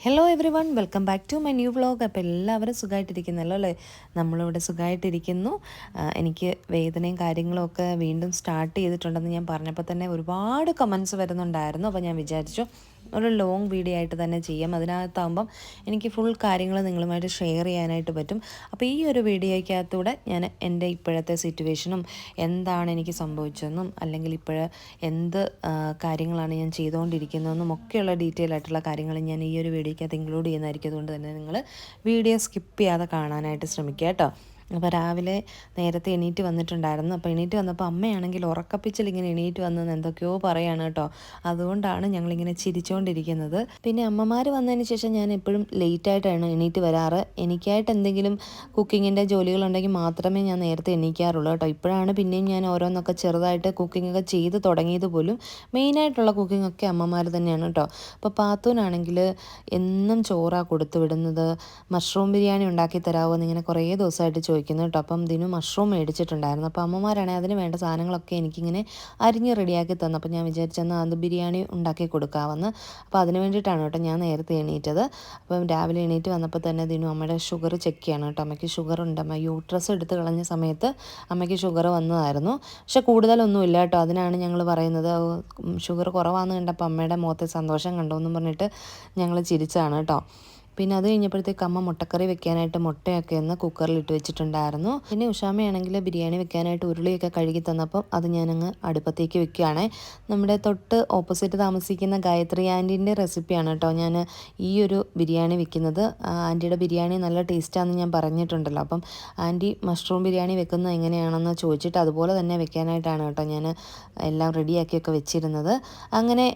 Hello everyone, welcome back to my new vlog. അപ്പോൾ എല്ലാവരും സുഖമായിട്ടിരിക്കുന്നല്ലോ അല്ലേ? നമ്മളിവിടെ സുഖമായിട്ടിരിക്കുന്നു. എനിക്ക് വേദനയും കാര്യങ്ങളും ഒക്കെ വീണ്ടും സ്റ്റാർട്ട് ചെയ്തിട്ടുണ്ടെന്ന് ഞാൻ പറഞ്ഞപ്പോൾ തന്നെ ഒരുപാട് കമൻസ് വരുന്നുണ്ടായിരുന്നു. അപ്പോൾ ഞാൻ വിചാരിച്ചു ഒരു ലോങ് വീഡിയോ ആയിട്ട് തന്നെ ചെയ്യാം. അതിനകത്താകുമ്പം എനിക്ക് ഫുൾ കാര്യങ്ങൾ നിങ്ങളുമായിട്ട് ഷെയർ ചെയ്യാനായിട്ട് പറ്റും. അപ്പോൾ ഈ ഒരു വീഡിയോയ്ക്കകത്തൂടെ ഞാൻ എൻ്റെ ഇപ്പോഴത്തെ സിറ്റുവേഷനും എന്താണ് എനിക്ക് സംഭവിച്ചതെന്നും അല്ലെങ്കിൽ എന്ത് കാര്യങ്ങളാണ് ഞാൻ ചെയ്തുകൊണ്ടിരിക്കുന്നതെന്നും ഒക്കെയുള്ള ഡീറ്റെയിൽ ആയിട്ടുള്ള കാര്യങ്ങൾ ഞാൻ ഈ ഒരു വീഡിയോയ്ക്കകത്ത് ഇൻക്ലൂഡ് ചെയ്യുന്നതായിരിക്കും. അതുകൊണ്ട് തന്നെ നിങ്ങൾ വീഡിയോ സ്കിപ്പ് ചെയ്യാതെ കാണാനായിട്ട് ശ്രമിക്കുക കേട്ടോ. അപ്പോൾ രാവിലെ നേരത്തെ എണീറ്റ് വന്നിട്ടുണ്ടായിരുന്നു. അപ്പോൾ എണീറ്റ് വന്നപ്പോൾ അമ്മയാണെങ്കിൽ ഉറക്കപ്പിച്ചിൽ ഇങ്ങനെ എണീറ്റ് വന്നെന്ന് എന്തൊക്കെയോ പറയാണ് കേട്ടോ. അതുകൊണ്ടാണ് ഞങ്ങളിങ്ങനെ ചിരിച്ചുകൊണ്ടിരിക്കുന്നത്. പിന്നെ അമ്മമാർ വന്നതിന് ശേഷം ഞാൻ എപ്പോഴും ലേറ്റായിട്ടാണ് എണീറ്റ് വരാറ്. എനിക്കായിട്ട് എന്തെങ്കിലും കുക്കിങ്ങിൻ്റെ ജോലികളുണ്ടെങ്കിൽ മാത്രമേ ഞാൻ നേരത്തെ എണീക്കാറുള്ളൂ കേട്ടോ. ഇപ്പോഴാണ് പിന്നെയും ഞാൻ ഓരോന്നൊക്കെ ചെറുതായിട്ട് കുക്കിങ്ങൊക്കെ ചെയ്ത് തുടങ്ങിയത് പോലും. മെയിനായിട്ടുള്ള കുക്കിങ്ങൊക്കെ അമ്മമാർ തന്നെയാണ് കേട്ടോ. അപ്പോൾ പാത്തൂനാണെങ്കിൽ എന്നും ചോറാണ് കൊടുത്തു വിടുന്നത്. മഷ്റൂം ബിരിയാണി ഉണ്ടാക്കി തരാമോ എന്നിങ്ങനെ കുറേ ദിവസമായിട്ട് ചോദിക്കുന്നു കേട്ടോ. അപ്പം ഇതിന് മഷ്റൂം മേടിച്ചിട്ടുണ്ടായിരുന്നു. അപ്പോൾ അമ്മമാരാണെങ്കിൽ അതിന് വേണ്ട സാധനങ്ങളൊക്കെ എനിക്കിങ്ങനെ അരിഞ്ഞ് റെഡിയാക്കി തന്നു. അപ്പോൾ ഞാൻ വിചാരിച്ചെന്നാൽ അത് ബിരിയാണി ഉണ്ടാക്കി കൊടുക്കാമെന്ന്. അപ്പോൾ അതിന് വേണ്ടിയിട്ടാണ് കേട്ടോ ഞാൻ നേരത്തെ എണീറ്റത്. അപ്പം രാവിലെ എണീറ്റ് വന്നപ്പോൾ തന്നെ ഇതിനും അമ്മയുടെ ഷുഗർ ചെക്ക് ചെയ്യണം കേട്ടോ. അമ്മയ്ക്ക് ഷുഗർ ഉണ്ട്. അമ്മ യൂട്രസ് എടുത്ത് കളഞ്ഞ സമയത്ത് അമ്മയ്ക്ക് ഷുഗർ വന്നതായിരുന്നു. പക്ഷെ കൂടുതലൊന്നുമില്ല കേട്ടോ. അതിനാണ് ഞങ്ങൾ പറയുന്നത് ഷുഗർ കുറവാണെന്ന് കണ്ടപ്പോൾ അമ്മയുടെ മുഖത്തെ സന്തോഷം കണ്ടോയെന്നും പറഞ്ഞിട്ട് ഞങ്ങൾ ചിരിച്ചതാണ് കേട്ടോ. പിന്നെ അത് കഴിഞ്ഞപ്പോഴത്തേക്ക് അമ്മ മുട്ടക്കറി വെക്കാനായിട്ട് മുട്ടയൊക്കെ ഒന്ന് കുക്കറിലിട്ട് വെച്ചിട്ടുണ്ടായിരുന്നു. പിന്നെ ഉഷാമയാണെങ്കിൽ ബിരിയാണി വെക്കാനായിട്ട് ഉരുളിയൊക്കെ കഴുകി തന്നപ്പം അത് ഞാനങ്ങ് അടുപ്പത്തേക്ക് വെക്കുകയാണ്. നമ്മുടെ തൊട്ട് ഓപ്പോസിറ്റ് താമസിക്കുന്ന ഗായത്രി ആൻറ്റീൻ്റെ റെസിപ്പിയാണ് കേട്ടോ ഞാൻ ഈ ഒരു ബിരിയാണി വെക്കുന്നത്. ആൻറ്റിയുടെ ബിരിയാണി നല്ല ടേസ്റ്റാണെന്ന് ഞാൻ പറഞ്ഞിട്ടുണ്ടല്ലോ. അപ്പം ആൻറ്റി മഷ്റൂം ബിരിയാണി വെക്കുന്നത് എങ്ങനെയാണെന്ന് ചോദിച്ചിട്ട് അതുപോലെ തന്നെ വെക്കാനായിട്ടാണ് കേട്ടോ ഞാൻ എല്ലാം റെഡിയാക്കിയൊക്കെ വെച്ചിരുന്നത്. അങ്ങനെ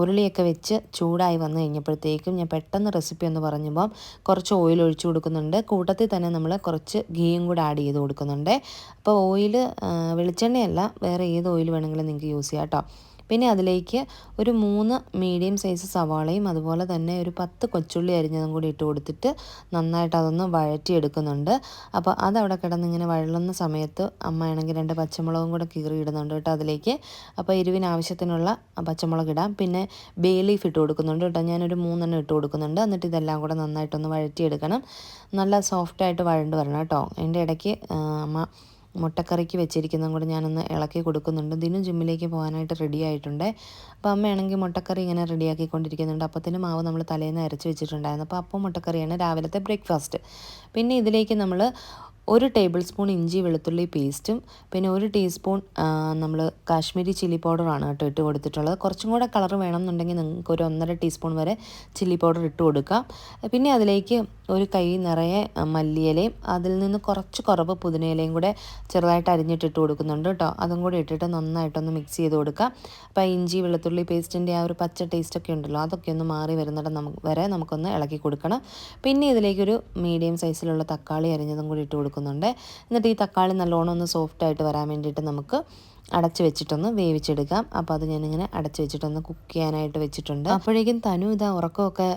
ഉരുളിയൊക്കെ വെച്ച് ചൂടായി വന്നു കഴിഞ്ഞപ്പോഴത്തേക്കും ഞാൻ പെട്ടെന്ന് റെസിപ്പി ഒന്ന് പറഞ്ഞു കുറച്ച് ഓയിൽ ഒഴിച്ചു കൊടുക്കുന്നുണ്ട്. കൂട്ടത്തിൽ തന്നെ നമ്മൾ കുറച്ച് ഗീയും കൂടെ ആഡ് ചെയ്ത് കൊടുക്കുന്നുണ്ട്. അപ്പോൾ ഓയിൽ വെളിച്ചെണ്ണയല്ല, വേറെ ഏത് ഓയിൽ വേണമെങ്കിലും നിങ്ങൾക്ക് യൂസ് ചെയ്യാം കേട്ടോ. പിന്നെ അതിലേക്ക് ഒരു 3 മീഡിയം സൈസ് സവാളയും അതുപോലെ തന്നെ ഒരു 10 കൊച്ചുള്ളി അരിഞ്ഞതും കൂടി ഇട്ട് കൊടുത്തിട്ട് നന്നായിട്ട് അതൊന്ന് വഴറ്റിയെടുക്കുന്നുണ്ട്. അപ്പോൾ അതവിടെ കിടന്നിങ്ങനെ വഴളുന്ന സമയത്ത് അമ്മയാണെങ്കിൽ 2 പച്ചമുളകും കൂടെ കീറി ഇടുന്നുണ്ട് കേട്ടോ അതിലേക്ക്. അപ്പോൾ എരിവിന് ആവശ്യത്തിനുള്ള പച്ചമുളക് ഇടാം. പിന്നെ ബേ ലീഫ് ഇട്ട് കൊടുക്കുന്നുണ്ട് കേട്ടോ. ഞാനൊരു 3 ഇട്ട് കൊടുക്കുന്നുണ്ട്. എന്നിട്ട് ഇതെല്ലാം കൂടെ നന്നായിട്ടൊന്ന് വഴറ്റിയെടുക്കണം. നല്ല സോഫ്റ്റായിട്ട് വഴണ്ട് വരണം കേട്ടോ. അതിൻ്റെ ഇടയ്ക്ക് അമ്മ മുട്ടക്കറിക്ക് വെച്ചിരിക്കുന്നതും കൂടെ ഞാനൊന്ന് ഇളക്കി കൊടുക്കുന്നുണ്ട്. ദിനും ജിമ്മിലേക്ക് പോകാനായിട്ട് റെഡി ആയിട്ടുണ്ട്. അപ്പോൾ അമ്മയാണെങ്കിൽ മുട്ടക്കറി ഇങ്ങനെ റെഡിയാക്കിക്കൊണ്ടിരിക്കുന്നുണ്ട്. അപ്പത്തിന് മാവ് നമ്മൾ തലേന്ന് അരച്ച് വെച്ചിട്ടുണ്ടായിരുന്നു. അപ്പോൾ അപ്പം മുട്ടക്കറിയാണ് രാവിലത്തെ ബ്രേക്ക്ഫാസ്റ്റ്. പിന്നെ ഇതിലേക്ക് നമ്മൾ 1 ടേബിൾ സ്പൂൺ ഇഞ്ചി വെളുത്തുള്ളി പേസ്റ്റും പിന്നെ 1 ടീസ്പൂൺ നമ്മൾ കാശ്മീരി ചില്ലി പൗഡറാണ് കേട്ടോ ഇട്ട് കൊടുത്തിട്ടുള്ളത്. കുറച്ചും കൂടെ കളർ വേണമെന്നുണ്ടെങ്കിൽ നിങ്ങൾക്ക് ഒരു 1.5 ടീസ്പൂൺ വരെ ചില്ലി പൗഡർ ഇട്ട് കൊടുക്കാം. പിന്നെ അതിലേക്ക് ഒരു കൈ നിറയെ മല്ലിയിലയും അതിൽ നിന്ന് കുറച്ച് കുറവ് പുതിനയിലയും കൂടെ ചെറുതായിട്ട് അരിഞ്ഞിട്ടിട്ട് കൊടുക്കുന്നുണ്ട് കേട്ടോ. അതും കൂടി ഇട്ടിട്ട് നന്നായിട്ടൊന്ന് മിക്സ് ചെയ്ത് കൊടുക്കാം. അപ്പോൾ ഇഞ്ചി വെളുത്തുള്ളി പേസ്റ്റിൻ്റെ ആ ഒരു പച്ച ടേസ്റ്റൊക്കെ ഉണ്ടല്ലോ, അതൊക്കെ ഒന്ന് മാറി വരുന്നിടം വരെ നമുക്കൊന്ന് ഇളക്കി കൊടുക്കണം. പിന്നെ ഇതിലേക്കൊരു മീഡിയം സൈസിലുള്ള തക്കാളി അരിഞ്ഞതും കൂടി ഇട്ട് കൊടുക്കുന്നുണ്ട്. എന്നിട്ട് ഈ തക്കാളി നല്ലോണം ഒന്ന് സോഫ്റ്റായിട്ട് വരാൻ വേണ്ടിയിട്ട് നമുക്ക് അടച്ച് വെച്ചിട്ടൊന്ന് വേവിച്ചെടുക്കാം. അപ്പോൾ അത് ഞാനിങ്ങനെ അടച്ച് വെച്ചിട്ടൊന്ന് കുക്ക് ചെയ്യാനായിട്ട് വെച്ചിട്ടുണ്ട്. അപ്പോഴേക്കും തനു ഇതാ ഉറക്കമൊക്കെ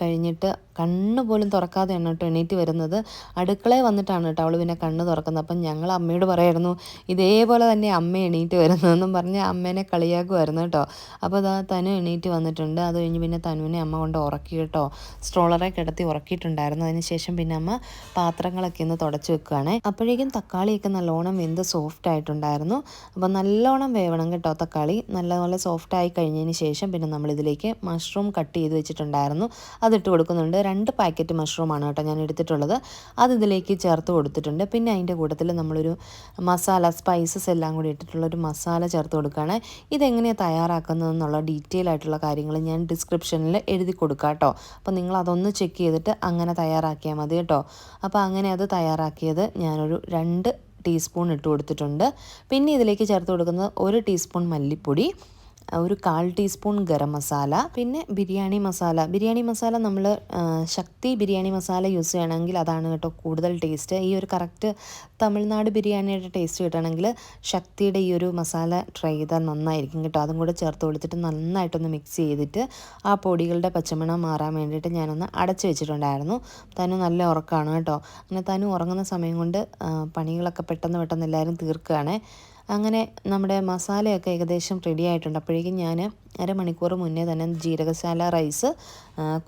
കഴിഞ്ഞിട്ട് കണ്ണ് പോലും തുറക്കാതെയാണ് കേട്ടോ എണീറ്റ് വരുന്നത്. അടുക്കളയിൽ വന്നിട്ടാണ് കേട്ടോ അവൾ പിന്നെ കണ്ണ് തുറക്കുന്നത്. അപ്പം ഞങ്ങൾ അമ്മയോട് പറയായിരുന്നു ഇതേപോലെ തന്നെ അമ്മ എണീറ്റ് വരുന്നതെന്നും പറഞ്ഞ് അമ്മേനെ കളിയാക്കുമായിരുന്നു കേട്ടോ. അപ്പോൾ അതാ തനു എണീറ്റ് വന്നിട്ടുണ്ട്. അത് കഴിഞ്ഞ് പിന്നെ തനുവിനെ അമ്മ കൊണ്ട് ഉറക്കി കേട്ടോ. സ്ട്രോളറെ കിടത്തി ഉറക്കിയിട്ടുണ്ടായിരുന്നു. അതിന് ശേഷം പിന്നെ അമ്മ പാത്രങ്ങളൊക്കെ ഒന്ന് തുടച്ച് വെക്കുകയാണ്. അപ്പോഴേക്കും തക്കാളിയൊക്കെ നല്ലോണം വെന്ത് സോഫ്റ്റ് ആയിട്ടുണ്ടായിരുന്നു. അപ്പോൾ നല്ലോണം വേവണം കേട്ടോ തക്കാളി. നല്ലപോലെ സോഫ്റ്റായി കഴിഞ്ഞതിന് ശേഷം പിന്നെ നമ്മളിതിലേക്ക് മഷ്റൂം കട്ട് ചെയ്ത് വെച്ചിട്ടുണ്ടായിരുന്നു, അതിട്ട് കൊടുക്കുന്നുണ്ട്. 2 പാക്കറ്റ് മഷ്റൂമാണ് കേട്ടോ ഞാൻ എടുത്തിട്ടുള്ളത്. അത് ഇതിലേക്ക് ചേർത്ത് കൊടുത്തിട്ടുണ്ട്. പിന്നെ അതിൻ്റെ കൂട്ടത്തിൽ നമ്മളൊരു മസാല സ്പൈസസ് എല്ലാം കൂടി ഇട്ടിട്ടുള്ളൊരു മസാല ചേർത്ത് കൊടുക്കുകയാണ്. ഇതെങ്ങനെയാണ് തയ്യാറാക്കുന്നതെന്നുള്ള ഡീറ്റെയിൽ ആയിട്ടുള്ള കാര്യങ്ങൾ ഞാൻ ഡിസ്ക്രിപ്ഷനിൽ എഴുതി കൊടുക്കാം കേട്ടോ. അപ്പോൾ നിങ്ങൾ അതൊന്ന് ചെക്ക് ചെയ്തിട്ട് അങ്ങനെ തയ്യാറാക്കിയാൽ മതി കേട്ടോ. അപ്പോൾ അങ്ങനെ അത് തയ്യാറാക്കിയത് ഞാനൊരു 2 ടീസ്പൂൺ ഇട്ട് കൊടുത്തിട്ടുണ്ട്. പിന്നെ ഇതിലേക്ക് ചേർത്ത് കൊടുക്കുന്നത് 1 ടീസ്പൂൺ മല്ലിപ്പൊടി, ഒരു 1/4 ടീസ്പൂൺ ഗരം മസാല, പിന്നെ ബിരിയാണി മസാല നമ്മൾ ശക്തി ബിരിയാണി മസാല യൂസ് ചെയ്യണമെങ്കിൽ അതാണ് കേട്ടോ കൂടുതൽ ടേസ്റ്റ്. ഈ ഒരു കറക്റ്റ് തമിഴ്നാട് ബിരിയാണിയുടെ ടേസ്റ്റ് കിട്ടണമെങ്കിൽ ശക്തിയുടെ ഈ ഒരു മസാല ട്രൈ ചെയ്താൽ നന്നായിരിക്കും കേട്ടോ. അതും കൂടെ ചേർത്ത് കൊടുത്തിട്ട് നന്നായിട്ടൊന്ന് മിക്സ് ചെയ്തിട്ട് ആ പൊടികളുടെ പച്ചമണം മാറാൻ വേണ്ടിയിട്ട് ഞാനൊന്ന് അടച്ച് വെച്ചിട്ടുണ്ടായിരുന്നു. തനു നല്ല ഉറക്കമാണ് കേട്ടോ. അങ്ങനെ തനു ഉറങ്ങുന്ന സമയം കൊണ്ട് പണികളൊക്കെ പെട്ടെന്ന് എല്ലാവരും തീർക്കുകയാണ്. അങ്ങനെ നമ്മുടെ മസാലയൊക്കെ ഏകദേശം റെഡി ആയിട്ടുണ്ട്. അപ്പോഴേക്കും ഞാൻ അരമണിക്കൂർ മുന്നേ തന്നെ ജീരകശാല റൈസ്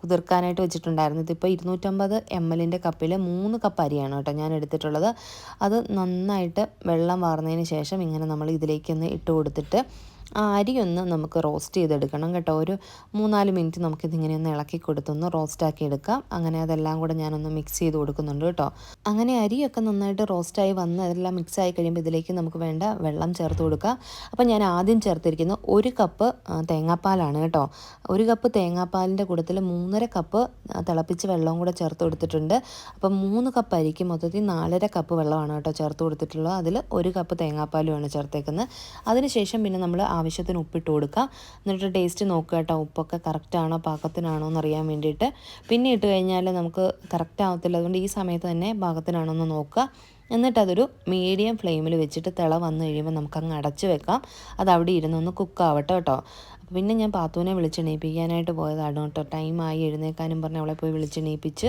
കുതിർക്കാനായിട്ട് വെച്ചിട്ടുണ്ടായിരുന്നു. ഇതിപ്പോൾ 250 ml കപ്പിൽ 3 കപ്പ് അരിയാണ് കേട്ടോ ഞാൻ എടുത്തിട്ടുള്ളത്. അത് നന്നായിട്ട് വെള്ളം വാർന്നതിന് ശേഷം ഇങ്ങനെ നമ്മൾ ഇതിലേക്കൊന്ന് ഇട്ട് കൊടുത്തിട്ട് ആ അരിയൊന്ന് നമുക്ക് റോസ്റ്റ് ചെയ്തെടുക്കണം കേട്ടോ. ഒരു 3-4 മിനിറ്റ് നമുക്കിതിങ്ങനെ ഒന്ന് ഇളക്കി കൊടുത്തൊന്ന് റോസ്റ്റാക്കി എടുക്കാം. അങ്ങനെ അതെല്ലാം കൂടെ ഞാനൊന്ന് മിക്സ് ചെയ്ത് കൊടുക്കുന്നുണ്ട് കേട്ടോ. അങ്ങനെ അരിയൊക്കെ നന്നായിട്ട് റോസ്റ്റായി വന്ന് അതെല്ലാം മിക്സ് ആയി കഴിയുമ്പോൾ ഇതിലേക്ക് നമുക്ക് വേണ്ട വെള്ളം ചേർത്ത് കൊടുക്കാം. അപ്പോൾ ഞാൻ ആദ്യം ചേർത്തിരിക്കുന്നത് 1 കപ്പ് തേങ്ങാപ്പാലാണ് കേട്ടോ. 1 കപ്പ് തേങ്ങാപ്പാലിൻ്റെ കൂട്ടത്തിൽ 3.5 കപ്പ് തിളപ്പിച്ച് വെള്ളവും കൂടെ ചേർത്ത് കൊടുത്തിട്ടുണ്ട്. അപ്പം 3 കപ്പ് അരിക്ക് മൊത്തത്തിൽ 4.5 കപ്പ് വെള്ളമാണ് കേട്ടോ ചേർത്ത് കൊടുത്തിട്ടുള്ളത്. അതിൽ 1 കപ്പ് തേങ്ങാപ്പാലുമാണ് ചേർത്തേക്കുന്നത്. അതിനുശേഷം പിന്നെ നമ്മൾ ആവശ്യത്തിന് ഉപ്പിട്ട് കൊടുക്കുക. എന്നിട്ട് ടേസ്റ്റ് നോക്കുക കേട്ടോ, ഉപ്പൊക്കെ കറക്റ്റാണോ പാകത്തിനാണോ എന്നറിയാൻ വേണ്ടിയിട്ട്. പിന്നെ ഇട്ട് കഴിഞ്ഞാൽ നമുക്ക് കറക്റ്റ് ആവത്തില്ല. അതുകൊണ്ട് ഈ സമയത്ത് തന്നെ പാകത്തിനാണോ എന്ന് നോക്കുക. എന്നിട്ടതൊരു മീഡിയം ഫ്ലെയിമിൽ വെച്ചിട്ട് തിള വന്നു കഴിയുമ്പോൾ നമുക്കങ്ങ് അടച്ച് വെക്കാം. അത് അവിടെ ഇരുന്നൊന്ന് കുക്കാവട്ടെ കേട്ടോ. അപ്പോൾ പിന്നെ ഞാൻ പാത്തുവിനെ വിളിച്ചെണീപ്പിക്കാനായിട്ട് പോയതാണ് കേട്ടോ. ടൈമായി എഴുന്നേക്കാനും പറഞ്ഞ് അവളെ പോയി വിളിച്ചെണീപ്പിച്ച്.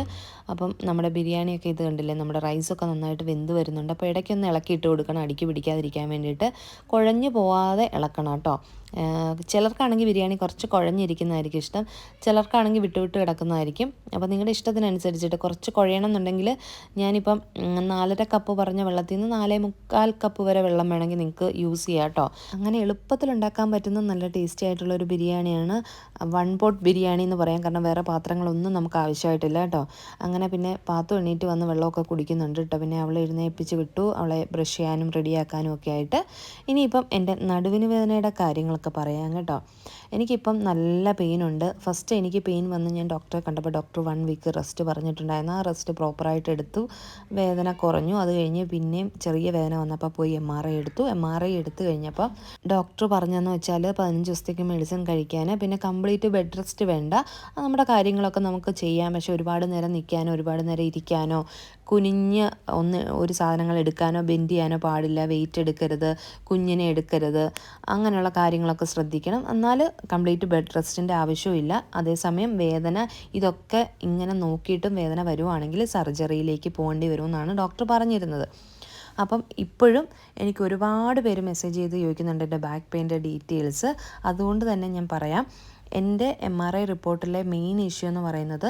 അപ്പം നമ്മുടെ ബിരിയാണിയൊക്കെ ഇത് കണ്ടില്ലേ, നമ്മുടെ റൈസൊക്കെ നന്നായിട്ട് വെന്ത് വരുന്നുണ്ട്. അപ്പോൾ ഇടയ്ക്കൊന്ന് ഇളക്കിയിട്ട് കൊടുക്കണം, അടിക്ക് പിടിക്കാതിരിക്കാൻ വേണ്ടിയിട്ട്. കുഴഞ്ഞു പോവാതെ ഇളക്കണം കേട്ടോ. ചിലർക്കാണെങ്കിൽ ബിരിയാണി കുറച്ച് കുഴഞ്ഞിരിക്കുന്നതായിരിക്കും ഇഷ്ടം, ചിലർക്കാണെങ്കിൽ വിട്ട് വിട്ട് കിടക്കുന്നതായിരിക്കും. അപ്പോൾ നിങ്ങളുടെ ഇഷ്ടത്തിനനുസരിച്ചിട്ട് കുറച്ച് കുഴയണം എന്നുണ്ടെങ്കിൽ ഞാനിപ്പം 4.5 കപ്പ് പറഞ്ഞ വെള്ളത്തിൽ നിന്ന് 4.25 കപ്പ് വരെ വെള്ളം വേണമെങ്കിൽ നിങ്ങൾക്ക് യൂസ് ചെയ്യാം കേട്ടോ. അങ്ങനെ എളുപ്പത്തിൽ ഉണ്ടാക്കാൻ പറ്റുന്ന നല്ല ടേസ്റ്റി ആയിട്ടുള്ളൊരു ബിരിയാണിയാണ്. 1 പോട്ട് ബിരിയാണി എന്ന് പറയാം, കാരണം വേറെ പാത്രങ്ങളൊന്നും നമുക്ക് ആവശ്യമായിട്ടില്ല കേട്ടോ. അങ്ങനെ പിന്നെ പാത്തു എണ്ണീറ്റ് വന്ന് വെള്ളമൊക്കെ കുടിക്കുന്നുണ്ട് കേട്ടോ. പിന്നെ അവളെ എഴുന്നേൽപ്പിച്ച് വിട്ടു, അവളെ ബ്രഷ് ചെയ്യാനും റെഡിയാക്കാനും ഒക്കെ ആയിട്ട്. ഇനിയിപ്പം എൻ്റെ നടുവിന് വേദനയുടെ കാര്യങ്ങളൊക്കെ പറയാം കേട്ടോ. എനിക്കിപ്പം നല്ല പെയിനുണ്ട്. ഫസ്റ്റ് എനിക്ക് പെയിൻ വന്ന് ഞാൻ ഡോക്ടറെ കണ്ടപ്പോൾ ഡോക്ടർ 1 വീക്ക് റെസ്റ്റ് പറഞ്ഞിട്ടുണ്ടായിരുന്നു. ആ റെസ്റ്റ് പ്രോപ്പറായിട്ട് എടുത്തു, വേദന കുറഞ്ഞു. അത് കഴിഞ്ഞ് പിന്നെയും ചെറിയ വേദന വന്നപ്പോൾ പോയി MRI എടുത്തു. MRI എടുത്തു കഴിഞ്ഞപ്പോൾ ഡോക്ടർ പറഞ്ഞതെന്ന് വെച്ചാൽ 15 ദിവസത്തേക്ക് മെഡിസിൻ കഴിക്കാൻ, പിന്നെ കംപ്ലീറ്റ് ബെഡ് റെസ്റ്റ് വേണ്ട, നമ്മുടെ കാര്യങ്ങളൊക്കെ നമുക്ക് ചെയ്യാം. പക്ഷെ ഒരുപാട് നേരം നിൽക്കാനോ ഒരുപാട് നേരം ഇരിക്കാനോ കുനിഞ്ഞ് ഒരു സാധനങ്ങൾ എടുക്കാനോ ബെൻഡ് ചെയ്യാനോ പാടില്ല. വെയിറ്റ് എടുക്കരുത്, കുഞ്ഞിനെ എടുക്കരുത്, അങ്ങനെയുള്ള കാര്യങ്ങളൊക്കെ ശ്രദ്ധിക്കണം. എന്നാൽ കംപ്ലീറ്റ് ബെഡ് റെസ്റ്റിൻ്റെ ആവശ്യമില്ല. അതേസമയം വേദന ഇതൊക്കെ ഇങ്ങനെ നോക്കിയിട്ടും വേദന വരുവാണെങ്കിൽ സർജറിയിലേക്ക് പോകേണ്ടി വരുമെന്നാണ് ഡോക്ടർ പറഞ്ഞിരുന്നത്. അപ്പം ഇപ്പോഴും എനിക്ക് ഒരുപാട് പേര് മെസ്സേജ് ചെയ്ത് ചോദിക്കുന്നുണ്ട് എൻ്റെ ബാക്ക് പെയിൻ്റെ ഡീറ്റെയിൽസ്. അതുകൊണ്ട് തന്നെ ഞാൻ പറയാം. എൻ്റെ MRI റിപ്പോർട്ടിലെ മെയിൻ ഇഷ്യൂ എന്ന് പറയുന്നത്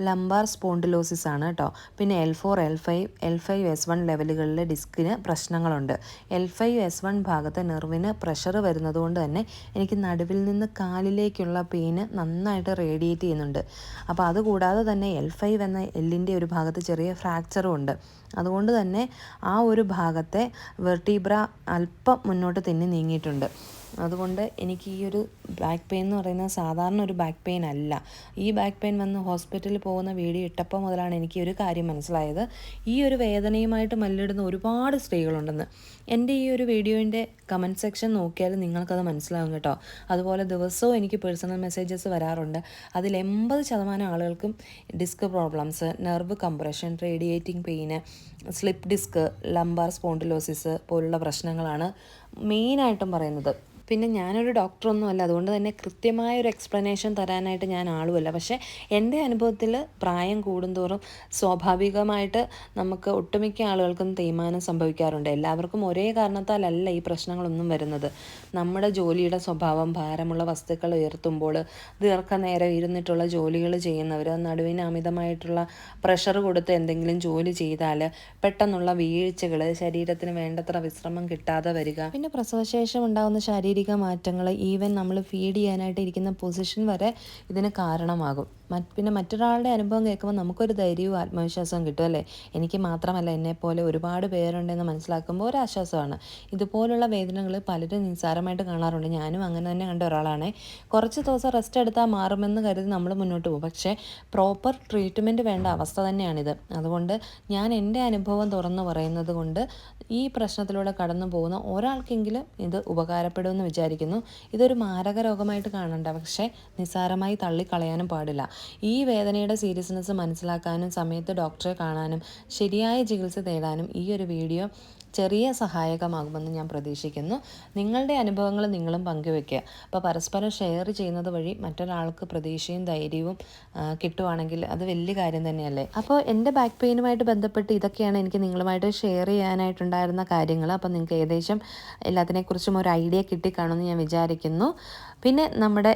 ലംബാർ സ്പോണ്ടിലോസിസ് ആണ് കേട്ടോ. പിന്നെ L4, L5, S1 ലെവലുകളിലെ ഡിസ്കിന് പ്രശ്നങ്ങളുണ്ട്. L5, S1 ഭാഗത്തെ നെർവിന് പ്രഷർ വരുന്നത് കൊണ്ട് തന്നെ എനിക്ക് നടുവിൽ നിന്ന് കാലിലേക്കുള്ള പെയിന് നന്നായിട്ട് റേഡിയേറ്റ് ചെയ്യുന്നുണ്ട്. അപ്പോൾ അതുകൂടാതെ തന്നെ L5 എന്ന എല്ലിൻ്റെ ഒരു ഭാഗത്ത് ചെറിയ ഫ്രാക്ചറും ഉണ്ട്. അതുകൊണ്ട് തന്നെ ആ ഒരു ഭാഗത്തെ വെർട്ടീബ്ര അല്പം മുന്നോട്ട് തന്നെ നീങ്ങിയിട്ടുണ്ട്. അതുകൊണ്ട് എനിക്ക് ഈ ഒരു ബാക്ക് പെയിൻ എന്ന് പറയുന്നത് സാധാരണ ഒരു ബാക്ക് പെയിൻ അല്ല. ഈ ബാക്ക് പെയിൻ വന്ന് ഹോസ്പിറ്റലിൽ പോകുന്ന വീഡിയോ ഇട്ടപ്പോൾ മുതലാണ് എനിക്ക് ഒരു കാര്യം മനസ്സിലായത്. ഈ ഒരു വേദനയുമായിട്ട് മല്ലിടുന്ന ഒരുപാട് സ്ത്രീകളുണ്ടെന്ന്. എൻ്റെ ഈ ഒരു വീഡിയോൻ്റെ കമൻറ്റ് സെക്ഷൻ നോക്കിയാൽ നിങ്ങൾക്കത് മനസ്സിലാകും കേട്ടോ. അതുപോലെ ദിവസവും എനിക്ക് പേഴ്സണൽ മെസ്സേജസ് വരാറുണ്ട്. അതിൽ 80% ആളുകൾക്കും disc problems, nerve compression, radiating pain, slip disc, lumbar spondylosis പോലുള്ള പ്രശ്നങ്ങളാണ് മെയിനായിട്ടും പറയുന്നത്. പിന്നെ ഞാനൊരു ഡോക്ടറൊന്നുമല്ല, അതുകൊണ്ട് തന്നെ കൃത്യമായൊരു എക്സ്പ്ലനേഷൻ തരാനായിട്ട് ഞാൻ ആളുമല്ല. പക്ഷേ എൻ്റെ അനുഭവത്തിൽ പ്രായം കൂടുന്തോറും സ്വാഭാവികമായിട്ട് നമുക്ക് ഒട്ടുമിക്ക ആളുകൾക്കും തേയ്മാനം സംഭവിക്കാറുണ്ട്. എല്ലാവർക്കും ഒരേ കാരണത്താലല്ല ഈ പ്രശ്നങ്ങളൊന്നും വരുന്നത്. നമ്മുടെ ജോലിയുടെ സ്വഭാവം, ഭാരമുള്ള വസ്തുക്കൾ ഉയർത്തുമ്പോൾ, ദീർഘനേരം ഇരുന്നിട്ടുള്ള ജോലികൾ ചെയ്യുന്നവർ, നടുവിന് അമിതമായിട്ടുള്ള പ്രഷർ കൊടുത്ത് എന്തെങ്കിലും ജോലി ചെയ്താൽ പെട്ടെന്നുള്ള വീഴ്ചകൾ, ശരീരത്തിന് വേണ്ടത്ര വിശ്രമം കിട്ടാതെ വരിക, പിന്നെ പ്രസവശേഷം ഉണ്ടാകുന്ന ശാരീരിക മാറ്റങ്ങൾ, ഈവൻ നമ്മൾ ഫീഡ് ചെയ്യാനായിട്ട് ഇരിക്കുന്ന പൊസിഷൻ വരെ ഇതിന് കാരണമാകും. പിന്നെ മറ്റൊരാളുടെ അനുഭവം കേൾക്കുമ്പോൾ നമുക്കൊരു ധൈര്യവും ആത്മവിശ്വാസവും കിട്ടും അല്ലേ. എനിക്ക് മാത്രമല്ല, എന്നെപ്പോലെ ഒരുപാട് പേരുണ്ടെന്ന് മനസ്സിലാക്കുമ്പോൾ ഒരു ആശ്വാസമാണ്. ഇതുപോലുള്ള വേദനകൾ പലരും നിസ്സാരമായിട്ട് കാണാറുണ്ട്. ഞാനും അങ്ങനെ തന്നെ കണ്ട ഒരാളാണ്. കുറച്ച് ദിവസം റെസ്റ്റ് എടുത്താൽ മാറുമെന്ന് കരുതി നമ്മൾ മുന്നോട്ട് പോകും. പക്ഷേ പ്രോപ്പർ ട്രീറ്റ്മെൻറ്റ് വേണ്ട അവസ്ഥ തന്നെയാണിത്. അതുകൊണ്ട് ഞാൻ എൻ്റെ അനുഭവം തുറന്നു പറയുന്നത് കൊണ്ട് ഈ പ്രശ്നത്തിലൂടെ കടന്നു പോകുന്ന ഒരാൾക്കെങ്കിലും ഇത് ഉപകാരപ്പെടുമെന്ന് വിചാരിക്കുന്നു. ഇതൊരു മാരക രോഗമായിട്ട് കാണണ്ട, പക്ഷേ നിസ്സാരമായി തള്ളിക്കളയാനും പാടില്ല. ഈ വേദനയുടെ സീരിയസ്നെസ് മനസ്സിലാക്കാനും സമയത്ത് ഡോക്ടറെ കാണാനും ശരിയായ ചികിത്സ തേടാനും ഈ ഒരു വീഡിയോ ചെറിയ സഹായകമാകുമെന്ന് ഞാൻ പ്രതീക്ഷിക്കുന്നു. നിങ്ങളുടെ അനുഭവങ്ങൾ നിങ്ങളും പങ്കുവെക്കുക. അപ്പോൾ പരസ്പരം ഷെയർ ചെയ്യുന്നത് വഴി മറ്റൊരാൾക്ക് പ്രതീക്ഷയും ധൈര്യവും കിട്ടുവാണെങ്കിൽ അത് വലിയ കാര്യം തന്നെയല്ലേ. അപ്പോൾ എൻ്റെ ബാക്ക് പെയിനുമായിട്ട് ബന്ധപ്പെട്ട് ഇതൊക്കെയാണ് എനിക്ക് നിങ്ങളുമായിട്ട് ഷെയർ ചെയ്യാനായിട്ടുണ്ടായിരുന്ന കാര്യങ്ങൾ. അപ്പോൾ നിങ്ങൾക്ക് ഏകദേശം എല്ലാത്തിനെക്കുറിച്ചും ഒരു ഐഡിയ കിട്ടിക്കാണുമെന്ന് ഞാൻ വിചാരിക്കുന്നു. പിന്നെ നമ്മുടെ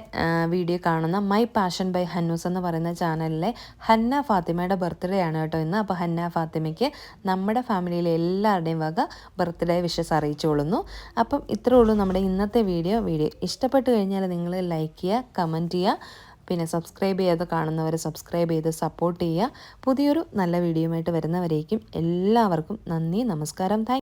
വീഡിയോ കാണുന്ന മൈ പാഷൻ ബൈ ഹന്നൂസ് എന്ന് പറയുന്ന ചാനലിലെ ഹന്ന ഫാത്തിമയുടെ ബർത്ത്ഡേ ആണ് കേട്ടോ ഇന്ന്. അപ്പോൾ ഹന്ന ഫാത്തിമയ്ക്ക് നമ്മുടെ ഫാമിലിയിലെ എല്ലാവരുടെയും വക ബർത്ത്ഡേ വിഷസ് അറിയിച്ചുകൊള്ളുന്നു. അപ്പം ഇത്രേ ഉള്ളൂ നമ്മുടെ ഇന്നത്തെ വീഡിയോ ഇഷ്ടപ്പെട്ട് കഴിഞ്ഞാൽ നിങ്ങൾ ലൈക്ക് ചെയ്യുക, കമൻറ്റ് ചെയ്യുക, പിന്നെ സബ്സ്ക്രൈബ് ചെയ്യാതെ കാണുന്നവർ സബ്സ്ക്രൈബ് ചെയ്ത് സപ്പോർട്ട് ചെയ്യുക. പുതിയൊരു നല്ല വീഡിയോയുമായിട്ട് വരുന്നവരേക്കും എല്ലാവർക്കും നന്ദി, നമസ്കാരം, താങ്ക്